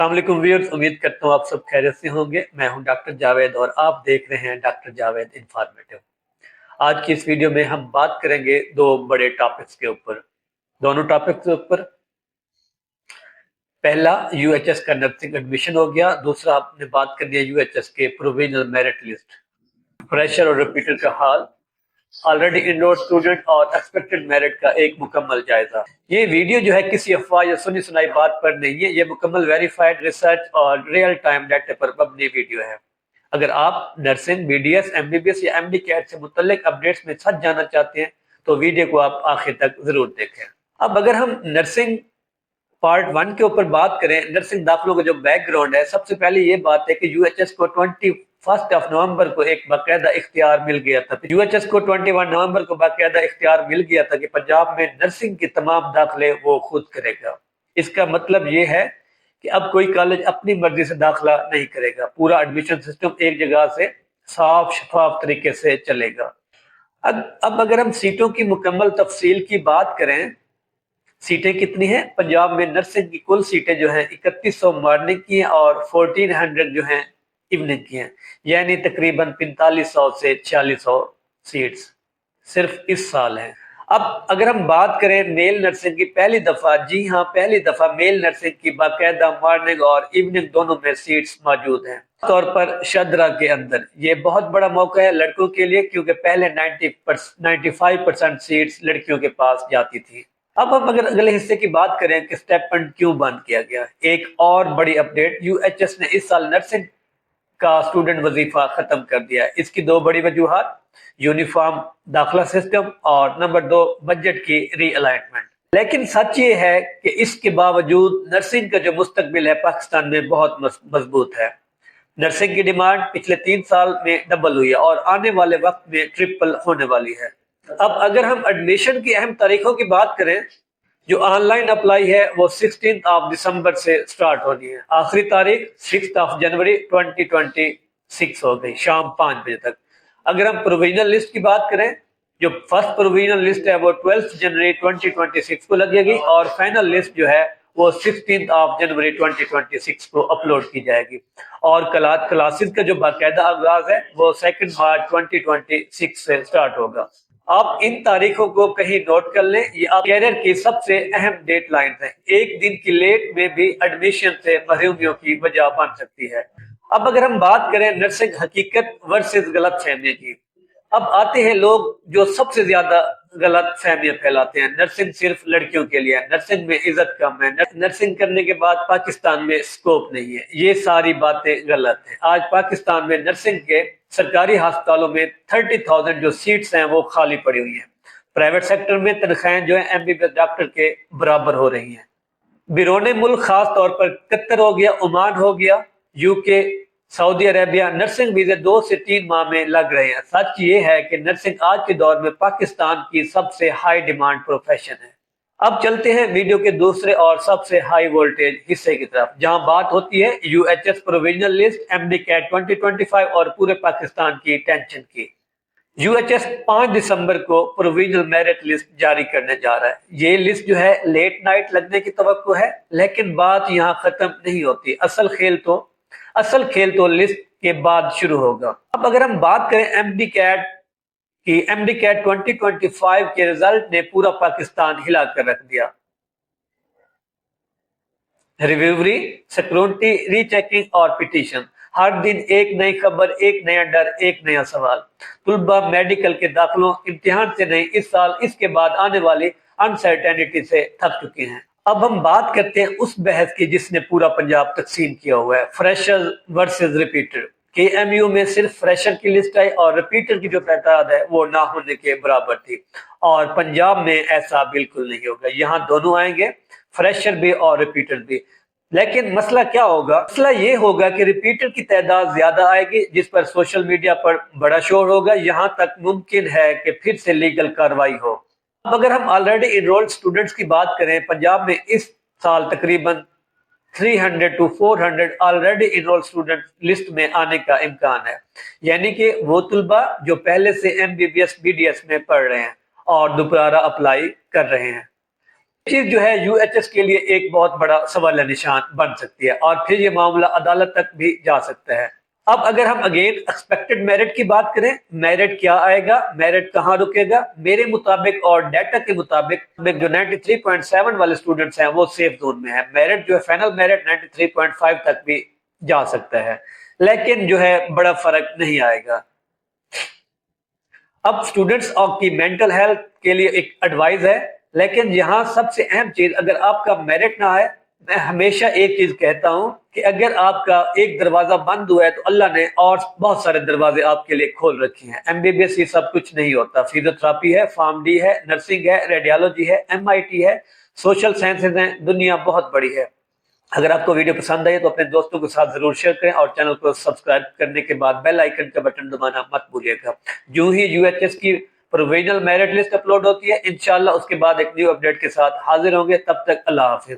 السلام علیکم ویورز، امید کرتا ہوں آپ سب خیریت سے ہوں گے۔ میں ہوں ڈاکٹر جاوید اور آپ دیکھ رہے ہیں ڈاکٹر جاوید انفارمیٹو۔ آج کی اس ویڈیو میں ہم بات کریں گے دو بڑے ٹاپکس کے اوپر۔ دونوں ٹاپکس کے اوپر پہلا یو ایچ ایس کا نرسنگ ایڈمیشن ہو گیا، دوسرا آپ نے بات کرنی ہے یو ایچ ایس کے پروویژنل میرٹ لسٹ، فریشر اور ریپیٹر کا حال، آلریڈی انرولڈ اسٹوڈنٹ اور ایکسپیکٹڈ میرٹ کا ایک مکمل جائزہ۔ یہ ویڈیو جو ہے کسی افواہ یا سنی سنائی بات پر نہیں ہے، یہ مکمل ویریفائڈ ریسرچ اور ریئل ٹائم ڈیٹا پر مبنی ویڈیو ہے۔ اگر آپ nursing, B D S, M B B S یا ایم ڈی کیٹ سے متعلق اپڈیٹس میں سچ جاننا چاہتے ہیں تو ویڈیو کو آپ آخر تک ضرور دیکھیں۔ اب اگر ہم نرسنگ پارٹ 1 کے اوپر بات کریں، نرسنگ داخلوں کا جو بیک گراؤنڈ ہے، سب سے پہلے یہ بات ہے کہ یو ایچ ایس کو 21 نومبر کو ایک باقاعدہ اختیار مل گیا تھا۔ یو ایچ ایس کو 21 نومبر کو باقاعدہ اختیار مل گیا تھا کہ پنجاب میں نرسنگ کے تمام داخلے وہ خود کرے گا۔ اس کا مطلب یہ ہے کہ اب کوئی کالج اپنی مرضی سے داخلہ نہیں کرے گا، پورا ایڈمیشن سسٹم ایک جگہ سے صاف شفاف طریقے سے چلے گا۔ اب اگر ہم سیٹوں کی مکمل تفصیل کی بات کریں، سیٹیں کتنی ہیں؟ پنجاب میں نرسنگ کی کل سیٹیں جو ہیں 3100 مارننگ کی ہیں اور 1400 جو ہیں ایوننگ کی ہیں، یعنی تقریباً 4500 سے 4600 سیٹس صرف اس سال ہیں۔ اب اگر ہم بات کریں میل نرسنگ کی، پہلی دفعہ، جی ہاں پہلی دفعہ میل نرسنگ کی باقاعدہ مارننگ اور ایوننگ دونوں میں سیٹس موجود ہیں، طور پر شدرا کے اندر۔ یہ بہت بڑا موقع ہے لڑکوں کے لیے، کیونکہ پہلے 95% سیٹس لڑکیوں کے پاس جاتی تھی۔ اب ہم اگر اگلے حصے کی بات کریں کہ اسٹیپنڈ کیوں بند کیا گیا، ایک اور بڑی اپڈیٹ، یو ایچ ایس نے اس سال نرسنگ کا اسٹوڈنٹ وظیفہ ختم کر دیا ہے۔ اس کی دو بڑی وجوہات، یونیفارم داخلہ سسٹم اور نمبر 2 بجٹ کی ری الائنمنٹ۔ لیکن سچ یہ ہے کہ اس کے باوجود نرسنگ کا جو مستقبل ہے پاکستان میں بہت مضبوط ہے۔ نرسنگ کی ڈیمانڈ پچھلے 3 سال میں ڈبل ہوئی ہے اور آنے والے وقت میں ٹرپل ہونے والی ہے۔ اب اگر ہم ایڈمیشن کی اہم تاریخوں کی بات کریں، جو آن لائن اپلائی ہے وہ 16 دسمبر سے سٹارٹ ہونی ہے، آخری تاریخ 6 جنوری 2026 ہو گئی شام 5 بجے تک۔ اگر ہم پروویژنل لسٹ کی بات کریں، جو فرسٹ پروویژنل لسٹ ہے وہ 12 جنوری 2026 کو لگے گی اور فائنل لسٹ جو ہے وہ 16 جنوری 2026 کو اپلوڈ کی جائے گی، اور کلاسز کا جو باقاعدہ آغاز ہے وہ 2 مارچ 2026 سے سٹارٹ ہوگا۔ آپ ان تاریخوں کو کہیں نوٹ کر لیں، یہ آپ کیریئر کی سب سے اہم ڈیٹ لائنز ہیں۔ ایک دن کی لیٹ میں بھی ایڈمیشن سے محرومیوں کی وجہ بن سکتی ہے۔ اب اگر ہم بات کریں نرسنگ حقیقت ورسز غلط فہمی کی، اب آتے ہیں لوگ جو سب سے زیادہ غلط فہمیاں پھیلاتے ہیں۔ نرسنگ صرف لڑکیوں کے لیے ہے، نرسنگ میں عزت کم ہے، نرسنگ کرنے کے بعد پاکستان میں سکوپ نہیں ہے۔ یہ ساری باتیں غلط ہیں۔ آج پاکستان میں نرسنگ کے سرکاری ہسپتالوں میں 30,000 جو سیٹس ہیں وہ خالی پڑی ہوئی ہیں۔ پرائیویٹ سیکٹر میں تنخواہیں جو ہیں M B B S doctor کے برابر ہو رہی ہیں۔ بیرون ملک خاص طور پر قطر ہو گیا، عمان ہو گیا، یو کے، سعودی عربیہ، نرسنگ ویزے 2 سے 3 ماہ میں لگ رہے ہیں۔ سچ یہ ہے کہ نرسنگ آج کے دور میں پاکستان کی سب سے ہائی ڈیمانڈ پروفیشن ہے۔ اب چلتے ہیں ویڈیو کے دوسرے اور سب سے ہائی وولٹیج حصے کی طرف، جہاں بات ہوتی ہے U H S provisional list, M D CAT 2025 اور پورے پاکستان کی ٹینشن کی۔ یو ایچ ایس 5 دسمبر کو پروویژنل میرٹ لسٹ جاری کرنے جا رہا ہے۔ یہ لسٹ جو ہے لیٹ نائٹ لگنے کی توقع ہے، لیکن بات یہاں ختم نہیں ہوتی۔ اصل کھیل تو لسٹ کے بعد شروع ہوگا۔ اب اگر ہم بات کریں ایم ڈی کیٹ کی، ایم ڈی کیٹ 2025 کے رزلٹ نے پورا پاکستان ہلا کر رکھ دیا۔ ریویوری، سیکورٹی، ری چیکنگ اور پٹیشن، ہر دن ایک نئی خبر، ایک نیا ڈر، ایک نیا سوال۔ طلبہ میڈیکل کے داخلوں، امتحان سے نہیں، اس سال اس کے بعد آنے والی انسرٹینٹی سے تھک چکے ہیں۔ اب ہم بات کرتے ہیں اس بحث کی جس نے پورا پنجاب تقسیم کیا ہوا ہے، فریشر ورسز ریپیٹر۔ کے ایم یو میں صرف فریشر کی لسٹ آئی اور ریپیٹر کی جو تعداد ہے وہ نہ ہونے کے برابر تھی، اور پنجاب میں ایسا بالکل نہیں ہوگا۔ یہاں دونوں آئیں گے، فریشر بھی اور ریپیٹر بھی۔ لیکن مسئلہ کیا ہوگا؟ مسئلہ یہ ہوگا کہ ریپیٹر کی تعداد زیادہ آئے گی، جس پر سوشل میڈیا پر بڑا شور ہوگا، یہاں تک ممکن ہے کہ پھر سے لیگل کاروائی ہو۔ اب اگر ہم آلریڈی انرولڈ اسٹوڈنٹس کی بات کریں، پنجاب میں اس سال تقریباً 300 to 400 already enrolled student list میں آنے کا امکان ہے، یعنی کہ وہ طلبہ جو پہلے سے M B B S, B D S میں پڑھ رہے ہیں اور دوبارہ اپلائی کر رہے ہیں۔ چیز جو ہے یو ایچ ایس کے لیے ایک بہت بڑا سوال نشان بن سکتی ہے اور پھر یہ معاملہ عدالت تک بھی جا سکتا ہے۔ اب اگر ہم اگین ایکسپیکٹڈ میرٹ کی بات کریں، میرٹ کیا آئے گا، میرٹ کہاں رکے گا؟ میرے مطابق اور ڈیٹا کے مطابق جو 93.7 والے اسٹوڈنٹس ہیں وہ سیف زون میں ہیں۔ میرٹ جو ہے فائنل میرٹ 93.5 تک بھی جا سکتا ہے، لیکن جو ہے بڑا فرق نہیں آئے گا۔ اب اسٹوڈنٹس کی مینٹل ہیلتھ کے لیے ایک ایڈوائز ہے، لیکن یہاں سب سے اہم چیز، اگر آپ کا میرٹ نہ آئے، میں ہمیشہ ایک چیز کہتا ہوں کہ اگر آپ کا ایک دروازہ بند ہوا ہے تو اللہ نے اور بہت سارے دروازے آپ کے لیے کھول رکھے ہیں۔ ایم بی بی ایس یہ سب کچھ نہیں ہوتا، فزیوتھراپی ہے، فارم ڈی ہے، نرسنگ ہے، ریڈیالوجی ہے، ایم آئی ٹی ہے، سوشل سائنسز ہیں، دنیا بہت بڑی ہے۔ اگر آپ کو ویڈیو پسند آئی تو اپنے دوستوں کے ساتھ ضرور شیئر کریں اور چینل کو سبسکرائب کرنے کے بعد بیل آئیکن کا بٹن دبانا مت بھولیے گا۔ جو ہی یو ایچ ایس کی پروویژنل میرٹ لسٹ اپلوڈ ہوتی ہے، انشاءاللہ اس کے بعد ایک نیو اپڈیٹ کے ساتھ حاضر ہوں گے۔ تب تک اللہ حافظ۔